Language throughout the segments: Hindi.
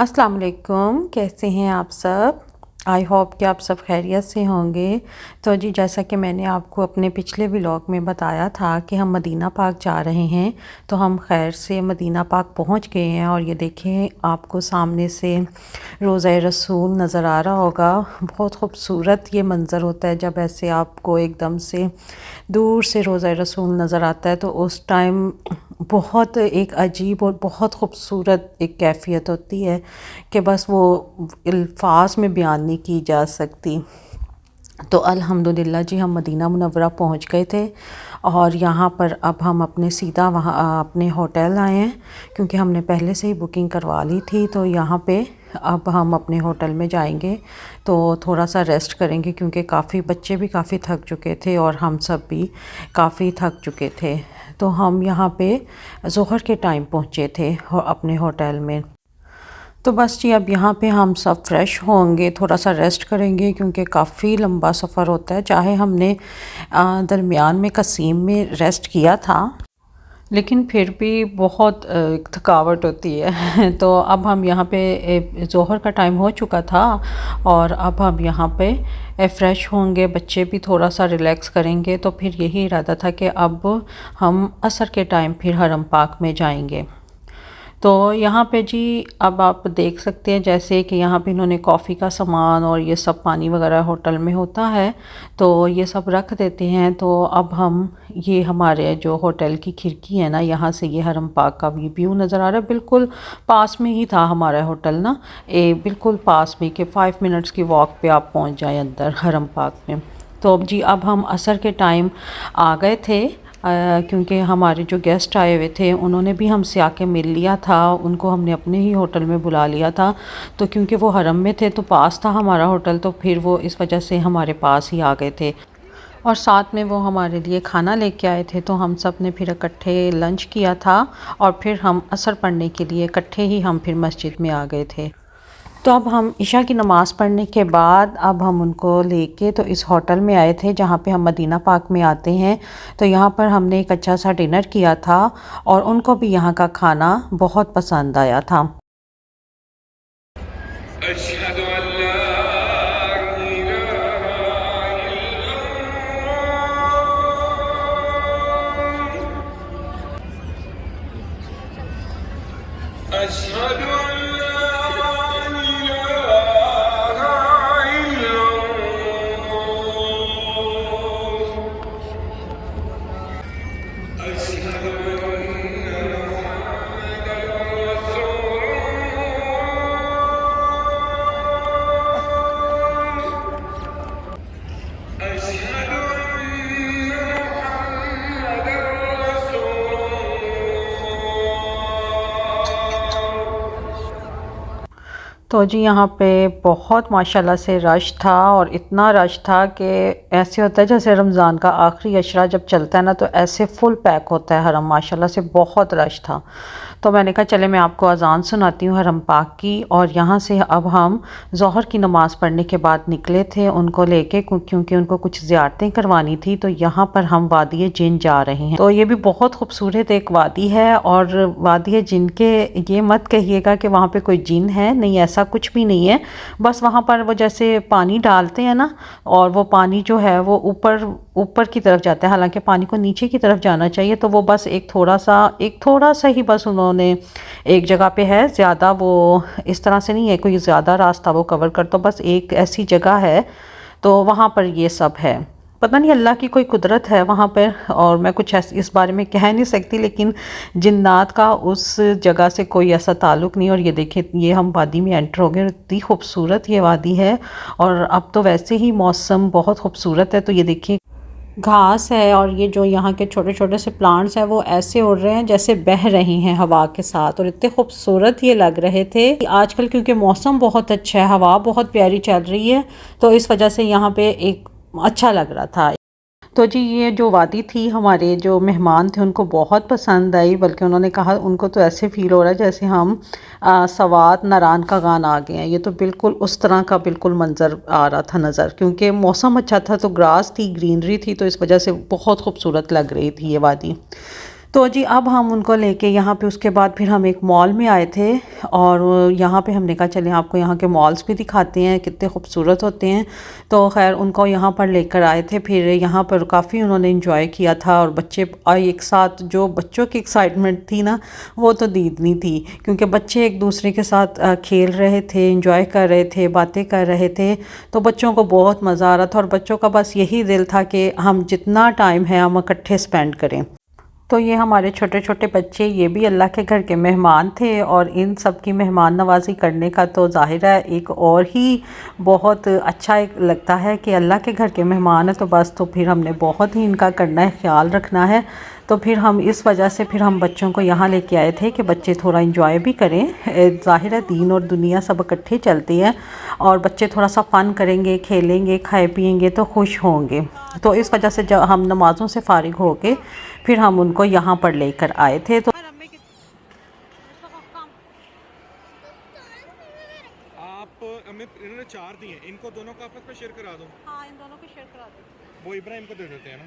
अस्सलाम वालेकुम, कैसे हैं आप सब। आई होप कि आप सब खैरियत से होंगे। तो जी, जैसा कि मैंने आपको अपने पिछले व्लॉग में बताया था कि हम मदीना पाक जा रहे हैं, तो हम खैर से मदीना पाक पहुंच गए हैं। और ये देखें, आपको सामने से रोज़ा रसूल नज़र आ रहा होगा। बहुत ख़ूबसूरत ये मंज़र होता है जब ऐसे आपको एकदम से दूर से रोज़ा रसूल नज़र आता है, तो उस टाइम बहुत एक अजीब और बहुत ख़ूबसूरत एक कैफ़ियत होती है कि बस वो अल्फाज में बयान नहीं की जा सकती। तो अल्हम्दुलिल्लाह जी, हम मदीना मुनव्वरा पहुंच गए थे और यहाँ पर अब हम अपने सीधा वहाँ अपने होटल आए हैं, क्योंकि हमने पहले से ही बुकिंग करवा ली थी। तो यहाँ पे अब हम अपने होटल में जाएंगे, तो थोड़ा सा रेस्ट करेंगे, क्योंकि काफ़ी बच्चे भी काफ़ी थक चुके थे और हम सब भी काफ़ी थक चुके थे। तो हम यहाँ पे ज़ोहर के टाइम पहुँचे थे अपने होटल में। तो बस जी, अब यहाँ पे हम सब फ्रेश होंगे, थोड़ा सा रेस्ट करेंगे, क्योंकि काफ़ी लंबा सफ़र होता है। चाहे हमने दरमियान में कसीम में रेस्ट किया था, लेकिन फिर भी बहुत थकावट होती है। तो अब हम यहाँ पे ज़ोहर का टाइम हो चुका था और अब हम यहाँ पे फ़्रेश होंगे, बच्चे भी थोड़ा सा रिलैक्स करेंगे। तो फिर यही इरादा था कि अब हम असर के टाइम फिर हरम पाक में जाएंगे। तो यहाँ पे जी, अब आप देख सकते हैं जैसे कि यहाँ पे इन्होंने कॉफ़ी का सामान और ये सब पानी वगैरह होटल में होता है, तो ये सब रख देते हैं। तो अब हम, ये हमारे जो होटल की खिड़की है ना, यहाँ से ये हरम पाक का व्यू नज़र आ रहा है। बिल्कुल पास में ही था हमारा होटल ना, बिल्कुल पास में कि 5 मिनट्स की वॉक पे आप पहुँच जाएँ अंदर हरम पाक में। तो अब जी, अब हम असर के टाइम आ गए थे, क्योंकि हमारे जो गेस्ट आए हुए थे उन्होंने भी हमसे आके मिल लिया था। उनको हमने अपने ही होटल में बुला लिया था, तो क्योंकि वो हरम में थे तो पास था हमारा होटल, तो फिर वो इस वजह से हमारे पास ही आ गए थे। और साथ में वो हमारे लिए खाना लेके आए थे, तो हम सब ने फिर इकट्ठे लंच किया था और फिर हम असर पढ़ने के लिए इकट्ठे ही हम फिर मस्जिद में आ गए थे। तो अब हम इशा की नमाज़ पढ़ने के बाद अब हम उनको लेके तो इस होटल में आए थे जहाँ पे हम मदीना पाक में आते हैं। तो यहाँ पर हमने एक अच्छा सा डिनर किया था और उनको भी यहाँ का खाना बहुत पसंद आया था। तो जी, यहाँ पे बहुत माशाल्लाह से रश था, और इतना रश था कि ऐसे होता है जैसे रमज़ान का आखिरी अशरा जब चलता है ना, तो ऐसे फुल पैक होता है हरम। माशाल्लाह से बहुत रश था। तो मैंने कहा चले मैं आपको अज़ान सुनाती हूँ हरम पाक की। और यहाँ से अब हम ज़ोहर की नमाज़ पढ़ने के बाद निकले थे उनको लेके, क्योंकि उनको कुछ ज़ियारतें करवानी थी। तो यहाँ पर हम वादी जिन जा रहे हैं। तो ये भी बहुत खूबसूरत एक वादी है, और वादी जिन के ये मत कहिएगा कि वहाँ पे कोई जिन है, नहीं, ऐसा कुछ भी नहीं है। बस वहाँ पर वो जैसे पानी डालते हैं ना, और वो पानी जो है वो ऊपर ऊपर की तरफ जाता है, हालांकि पानी को नीचे की तरफ जाना चाहिए। तो वो बस एक थोड़ा सा ही बस उन्होंने एक जगह पे है, ज़्यादा वो इस तरह से नहीं है कोई ज़्यादा रास्ता वो कवर कर, तो बस एक ऐसी जगह है, तो वहाँ पर ये सब है। पता नहीं अल्लाह की कोई कुदरत है वहाँ पर, और मैं कुछ इस बारे में कह नहीं सकती, लेकिन जिन्नात का उस जगह से कोई ऐसा ताल्लुक़ नहीं। और ये देखें, ये हम वादी में एंटर हो गए, इतनी खूबसूरत ये वादी है। और अब तो वैसे ही मौसम बहुत खूबसूरत है। तो ये देखिए, घास है, और ये जो यहाँ के छोटे छोटे से प्लांट्स हैं वो ऐसे उड़ रहे हैं जैसे बह रहे हैं हवा के साथ, और इतने खूबसूरत ये लग रहे थे। आजकल क्योंकि मौसम बहुत अच्छा है, हवा बहुत प्यारी चल रही है, तो इस वजह से यहाँ पे एक अच्छा लग रहा था। तो जी, ये जो वादी थी हमारे जो मेहमान थे उनको बहुत पसंद आई, बल्कि उन्होंने कहा उनको तो ऐसे फ़ील हो रहा है जैसे हम सवात नारान का गाना आ गए हैं। ये तो बिल्कुल उस तरह का बिल्कुल मंज़र आ रहा था नज़र, क्योंकि मौसम अच्छा था, तो ग्रास थी, ग्रीनरी थी, तो इस वजह से बहुत खूबसूरत लग रही थी ये वादी। तो जी अब हम उनको लेके यहाँ पे उसके बाद फिर हम एक मॉल में आए थे और यहाँ पे हमने कहा चलें आपको यहाँ के मॉल्स भी दिखाते हैं कितने खूबसूरत होते हैं। तो खैर उनको यहाँ पर लेकर आए थे, फिर यहाँ पर काफ़ी उन्होंने इंजॉय किया था और बच्चे एक साथ, जो बच्चों की एक्साइटमेंट थी ना वो तो दीदनी थी, क्योंकि बच्चे एक दूसरे के साथ खेल रहे थे, इंजॉय कर रहे थे, बातें कर रहे थे। तो बच्चों को बहुत मज़ा आ रहा था और बच्चों का बस यही दिल था कि हम जितना टाइम है हम इकट्ठे स्पेंड करें। तो ये हमारे छोटे छोटे बच्चे, ये भी अल्लाह के घर के मेहमान थे और इन सब की मेहमान नवाज़ी करने का तो ज़ाहिर है एक और ही बहुत अच्छा एक लगता है कि अल्लाह के घर के मेहमान है, तो बस तो फिर हमने बहुत ही इनका करना है, ख्याल रखना है। तो फिर हम इस वजह से फिर हम बच्चों को यहाँ लेके आए थे कि बच्चे थोड़ा इंजॉय भी करें। ज़ाहिर है दीन और दुनिया सब इकट्ठे चलती है और बच्चे थोड़ा सा फ़न करेंगे, खेलेंगे, खाए पिएंगे तो खुश होंगे। तो इस वजह से जब हम नमाज़ों से फ़ारिग होके फिर हम उनको यहाँ पर लेकर आए थे। तो आप हमें इन्होंने 4 दिए, इनको दोनों को आपस में शेयर करा दो। हाँ, इन दोनों को शेयर करा दो। वो इब्राहिम को दे देते हैं ना।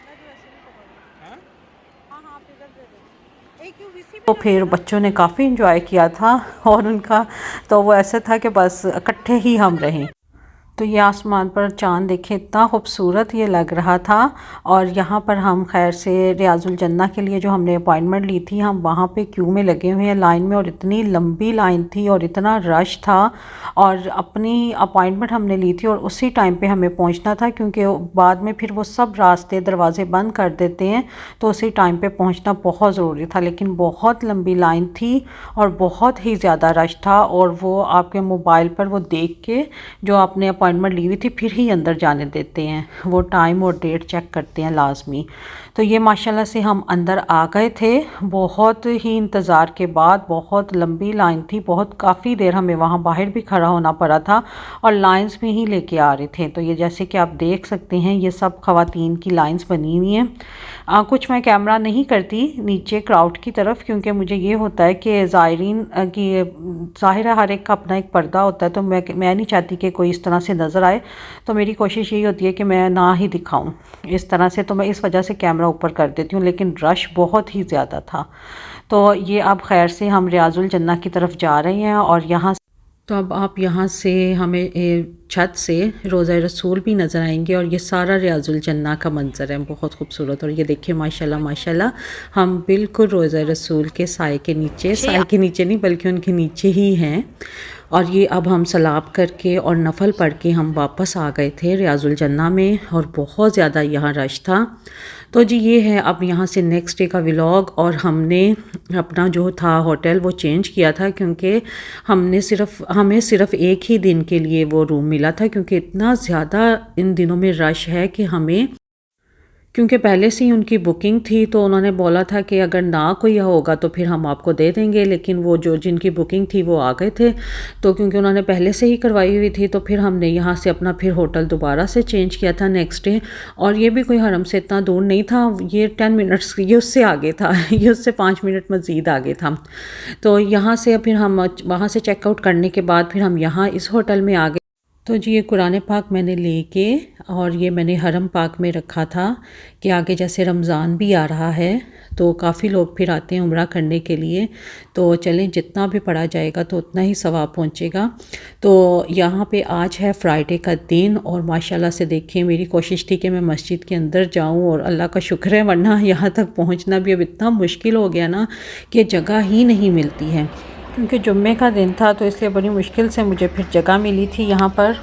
मैं तो वैसे नहीं पकड़। हाँ हाँ हाँ, आप इधर दे दो। एक यूवीसी में तो फिर बच्चों ने काफ़ी इंजॉय किया था और उनका तो वो ऐसे था कि बस इकट्ठे ही हम रहें। तो ये आसमान पर चाँद देखें, इतना खूबसूरत ये लग रहा था। और यहाँ पर हम खैर से रियाजुल जन्ना के लिए जो हमने अपॉइंटमेंट ली थी, हम वहाँ पे क्यू में लगे हुए हैं लाइन में, और इतनी लंबी लाइन थी और इतना रश था। और अपनी अपॉइंटमेंट हमने ली थी और उसी टाइम पे हमें पहुँचना था, क्योंकि बाद में फिर वो सब रास्ते दरवाज़े बंद कर देते हैं, तो उसी टाइम पे पहुँचना बहुत ज़रूरी था। लेकिन बहुत लंबी लाइन थी और बहुत ही ज़्यादा रश था, और वो आपके मोबाइल पर वो देख के जो आपने अपॉइंटमेंट ली हुई थी फिर ही अंदर जाने देते हैं, वो टाइम और डेट चेक करते हैं लाजमी। तो ये माशाल्लाह से हम अंदर आ गए थे, बहुत ही इंतज़ार के बाद। बहुत लंबी लाइन थी, बहुत काफ़ी देर हमें वहाँ बाहर भी खड़ा होना पड़ा था और लाइंस में ही लेके आ रहे थे। तो ये जैसे कि आप देख सकते हैं ये सब ख़वातीन की लाइंस बनी हुई हैं। कुछ मैं कैमरा नहीं करती नीचे क्राउड की तरफ, क्योंकि मुझे ये होता है कि ज़ायरीन की ज़ाहिर है हर एक का अपना एक पर्दा होता है, तो मैं नहीं चाहती कि कोई इस तरह से नज़र आए। तो मेरी कोशिश यही होती है कि मैं ना ही दिखाऊं इस तरह से, तो मैं इस वजह से कैमरा ऊपर कर देती हूँ। लेकिन रश बहुत ही ज़्यादा था। तो ये अब खैर से हम रियाजुल जन्ना की तरफ जा रहे हैं और यहाँ तो अब आप यहाँ से हमें छत से रोज़ा रसूल भी नज़र आएंगे, और ये सारा रियाजुल जन्ना का मंज़र है बहुत खूबसूरत। और ये देखिए माशाल्लाह माशाल्लाह, हम बिल्कुल रोज़ा रसूल के साए के नीचे नहीं बल्कि उनके नीचे ही हैं। और ये अब हम सलाब करके और नफल पढ़ के हम वापस आ गए थे रियाजुल जन्ना में, और बहुत ज़्यादा यहाँ रश था। तो जी ये है अब यहाँ से नेक्स्ट डे का व्लॉग। और हमने अपना जो था होटल वो चेंज किया था, क्योंकि हमें सिर्फ एक ही दिन के लिए वो रूम मिला था, क्योंकि इतना ज़्यादा इन दिनों में रश है कि क्योंकि पहले से ही उनकी बुकिंग थी, तो उन्होंने बोला था कि अगर ना कोई होगा तो फिर हम आपको दे देंगे। लेकिन वो जो जिनकी बुकिंग थी वो आ गए थे, तो क्योंकि उन्होंने पहले से ही करवाई हुई थी, तो फिर हमने यहाँ से अपना फिर होटल दोबारा से चेंज किया था नेक्स्ट डे। और ये भी कोई हरम से इतना दूर नहीं था, ये 10 मिनट्स ये उससे आगे था ये उससे 5 मिनट मज़ीद आगे था। तो यहाँ से फिर हम वहाँ से चेकआउट करने के बाद फिर हम यहाँ इस होटल में आ गए। तो जी ये कुरान पाक मैंने लेके और ये मैंने हरम पाक में रखा था कि आगे जैसे रमज़ान भी आ रहा है तो काफ़ी लोग फिर आते हैं उम्रा करने के लिए, तो चलें जितना भी पढ़ा जाएगा तो उतना ही सवाब पहुंचेगा। तो यहाँ पे आज है फ्राइडे का दिन, और माशाल्लाह से देखिए मेरी कोशिश थी कि मैं मस्जिद के अंदर जाऊँ, और अल्लाह का शुक्र है, वरना यहाँ तक पहुँचना भी अब इतना मुश्किल हो गया ना कि जगह ही नहीं मिलती है। क्योंकि जुम्मे का दिन था तो इसलिए बड़ी मुश्किल से मुझे फिर जगह मिली थी यहाँ पर।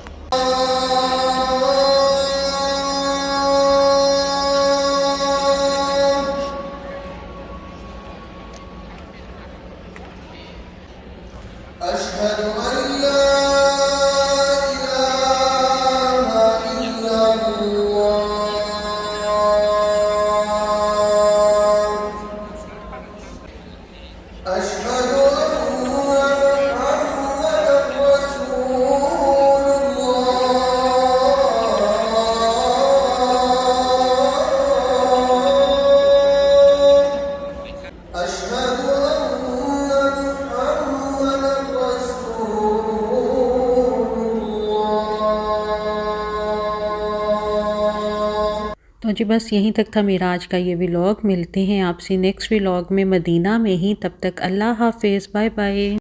तो जी बस यहीं तक था मेरा आज का ये व्लॉग। मिलते हैं आपसे नेक्स्ट व्लॉग में मदीना में ही। तब तक अल्लाह हाफिज़, बाय बाय।